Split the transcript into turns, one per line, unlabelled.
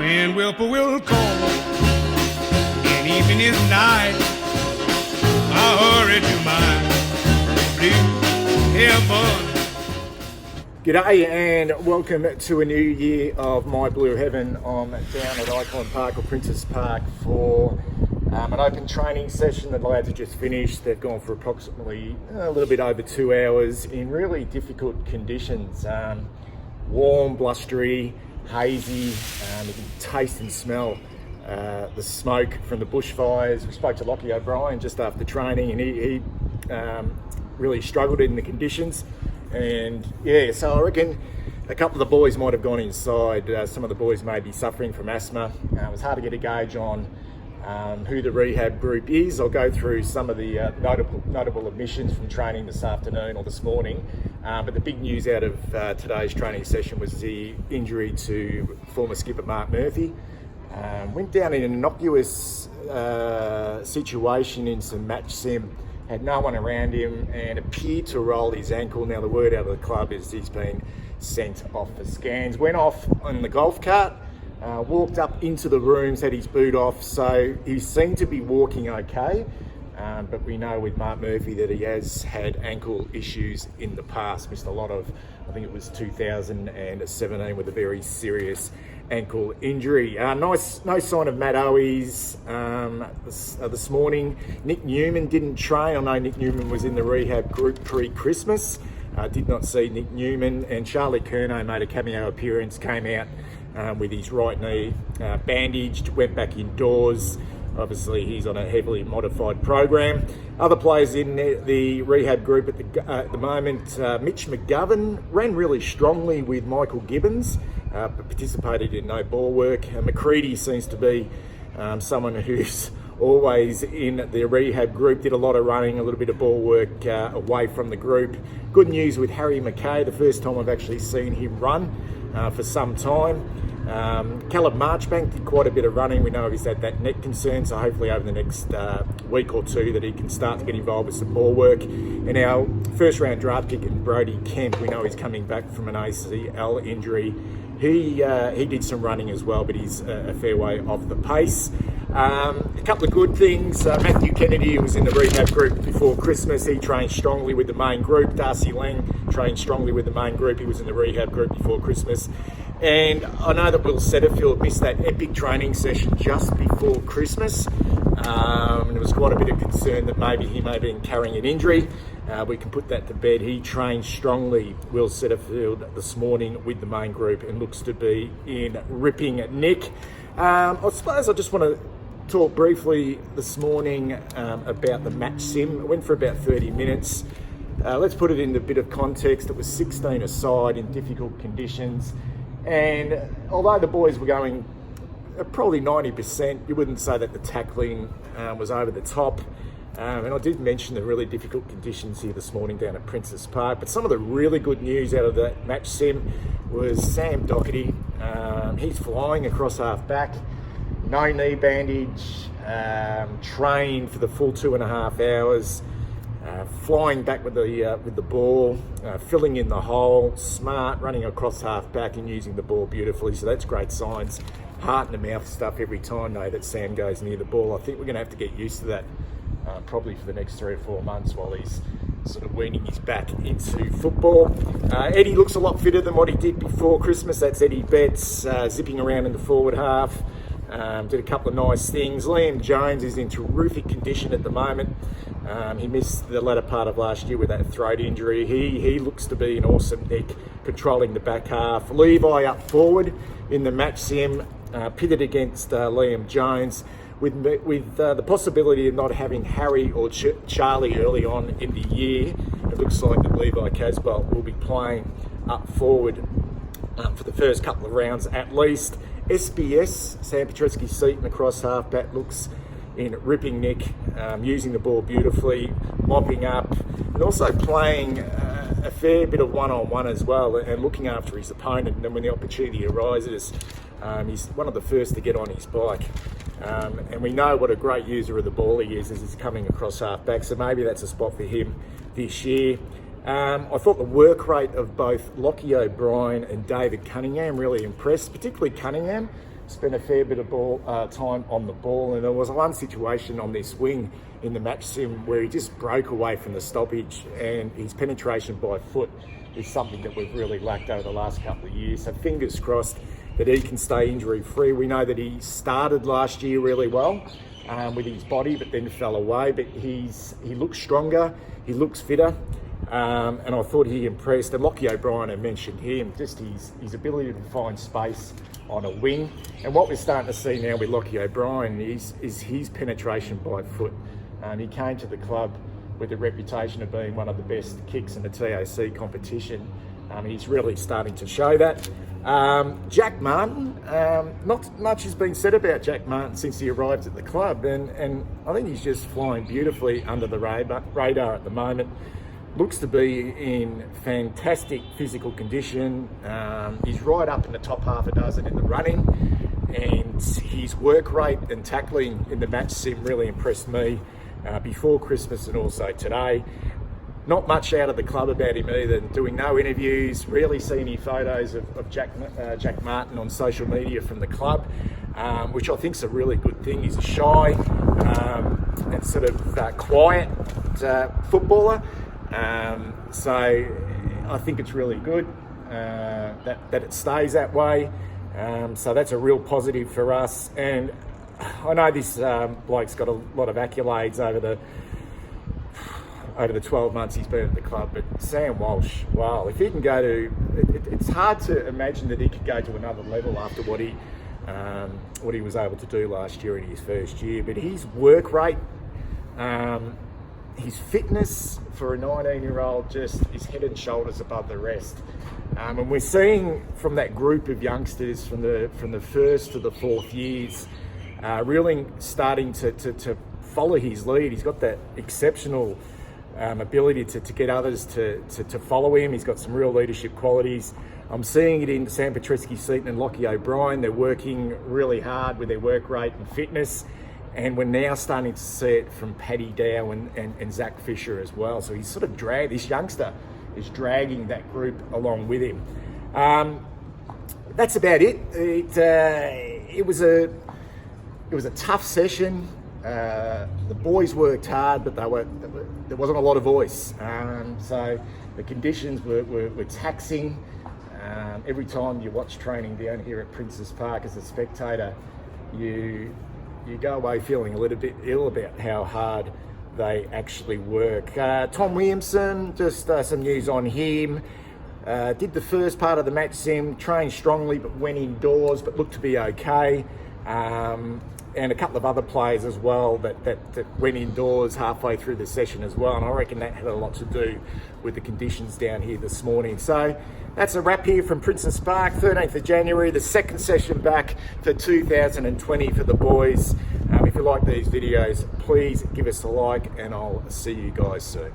When whippoorwill call and evening is nigh, I hurry to my blue heaven.
G'day and welcome to a new year of My Blue Heaven. I'm down at Icon Park or Princess Park for an open training session that the lads have just finished. They've gone for approximately a little bit over 2 hours in really difficult conditions. Warm, blustery, hazy. You can taste and smell the smoke from the bushfires. We spoke to Lockie O'Brien just after training, and he really struggled in the conditions. And yeah, so I reckon a couple of the boys might have gone inside. Some of the boys may be suffering from asthma. It was hard to get a gauge on who the rehab group is. I'll go through some of the notable admissions from training this afternoon or this morning. But the big news out of today's training session was the injury to former skipper Mark Murphy. Went down in an innocuous situation in some match sim. Had no one around him and appeared to roll his ankle. Now the word out of the club is he's been sent off for scans. Went off on the golf cart, walked up into the rooms, had his boot off, so he seemed to be walking okay. But we know with Mark Murphy that he has had ankle issues in the past. Missed a lot of, I think it was 2017 with a very serious ankle injury. No sign of Matt Owies this morning. Nick Newman didn't train. I know Nick Newman was in the rehab group pre-Christmas. Did not see Nick Newman. And Charlie Curnow made a cameo appearance, came out with his right knee bandaged, went back indoors. Obviously, he's on a heavily modified program. Other players in the rehab group at the moment, Mitch McGovern ran really strongly with Michael Gibbons, but participated in no ball work. McCready seems to be someone who's always in the rehab group, did a lot of running, a little bit of ball work away from the group. Good news with Harry McKay, the first time I've actually seen him run for some time. Caleb Marchbank did quite a bit of running. We know he's had that neck concern, so hopefully over the next week or two that he can start to get involved with some ball work. And our first round draft pick in Brody Kemp, we know he's coming back from an ACL injury. He did some running as well, but he's a fair way off the pace. A couple of good things. Matthew Kennedy, who was in the rehab group before Christmas, he trained strongly with the main group. Darcy Lang trained strongly with the main group. He was in the rehab group before Christmas. And I know that Will Setterfield missed that epic training session just before Christmas. There was quite a bit of concern that maybe he may have been carrying an injury. We can put that to bed. He trained strongly, Will Setterfield, this morning with the main group and looks to be in ripping nick. I suppose I just want to talk briefly this morning about the match sim. It went for about 30 minutes. Let's put it in a bit of context. It was 16 aside in difficult conditions. And although the boys were going probably 90%, you wouldn't say that the tackling was over the top. And I did mention the really difficult conditions here this morning down at Princess Park. But some of the really good news out of that match sim was Sam Doherty. He's flying across half back, no knee bandage, trained for the full 2.5 hours. Flying back with the ball, filling in the hole, smart, running across half back and using the ball beautifully. So that's great signs. Heart in the mouth stuff every time though that Sam goes near the ball. I think we're going to have to get used to that probably for the next 3 or 4 months while he's sort of weaning his back into football. Eddie looks a lot fitter than what he did before Christmas. That's Eddie Betts zipping around in the forward half. Did a couple of nice things. Liam Jones is in terrific condition at the moment. He missed the latter part of last year with that throat injury. He looks to be an awesome neck, controlling the back half. Levi up forward in the match sim, pitted against Liam Jones, with the possibility of not having Harry or Charlie early on in the year. It looks like that Levi Casbolt will be playing up forward for the first couple of rounds at least. SBS, Sam Petreski-Seaton across half-back, looks in ripping nick, using the ball beautifully, mopping up, and also playing a fair bit of one-on-one as well, and looking after his opponent. And then when the opportunity arises, he's one of the first to get on his bike. And we know what a great user of the ball he is as he's coming across half-back, so maybe that's a spot for him this year. I thought the work rate of both Lockie O'Brien and David Cunningham really impressed, particularly Cunningham. spent a fair bit of time on the ball, and there was one situation on this wing in the match sim where he just broke away from the stoppage, and his penetration by foot is something that we've really lacked over the last couple of years. So fingers crossed that he can stay injury free. We know that he started last year really well with his body, but then fell away. But he looks stronger, he looks fitter, and I thought he impressed. And Lockie O'Brien, I mentioned him, just his ability to find space on a wing. And what we're starting to see now with Lockie O'Brien is his penetration by foot. He came to the club with a reputation of being one of the best kicks in the TAC competition. He's really starting to show that. Jack Martin, not much has been said about Jack Martin since he arrived at the club, and I think he's just flying beautifully under the radar at the moment. Looks to be in fantastic physical condition. He's right up in the top half a dozen in the running, and his work rate and tackling in the match sim really impressed me before Christmas and also today. Not much out of the club about him either, doing no interviews, rarely see any photos of Jack Martin on social media from the club, which I think is a really good thing. He's a shy and sort of quiet footballer, so I think it's really good that it stays that way. So that's a real positive for us. And I know this bloke's got a lot of accolades over the 12 months he's been at the club, but Sam Walsh, wow, if he can go to, it's hard to imagine that he could go to another level after what he was able to do last year in his first year. But his work rate, his fitness for a 19-year-old just is head and shoulders above the rest. And we're seeing from that group of youngsters from the first to the fourth years, really starting to follow his lead. He's got that exceptional ability to get others to follow him. He's got some real leadership qualities. I'm seeing it in Sam Petreski-Seaton and Lockie O'Brien. They're working really hard with their work rate and fitness, and we're now starting to see it from Paddy Dow and Zach Fisher as well. So he's sort of this youngster is dragging that group along with him. That's about it. It was a tough session. The boys worked hard, but there wasn't a lot of voice. So the conditions were taxing. Every time you watch training down here at Princes Park as a spectator, you go away feeling a little bit ill about how hard they actually work. Tom Williamson, just some news on him. Did the first part of the match sim, trained strongly but went indoors, but looked to be okay. And a couple of other players as well that went indoors halfway through the session as well. And I reckon that had a lot to do with the conditions down here this morning. So that's a wrap here from Princes Park, 13th of January, the second session back for 2020 for the boys. If you like these videos, please give us a like, and I'll see you guys soon.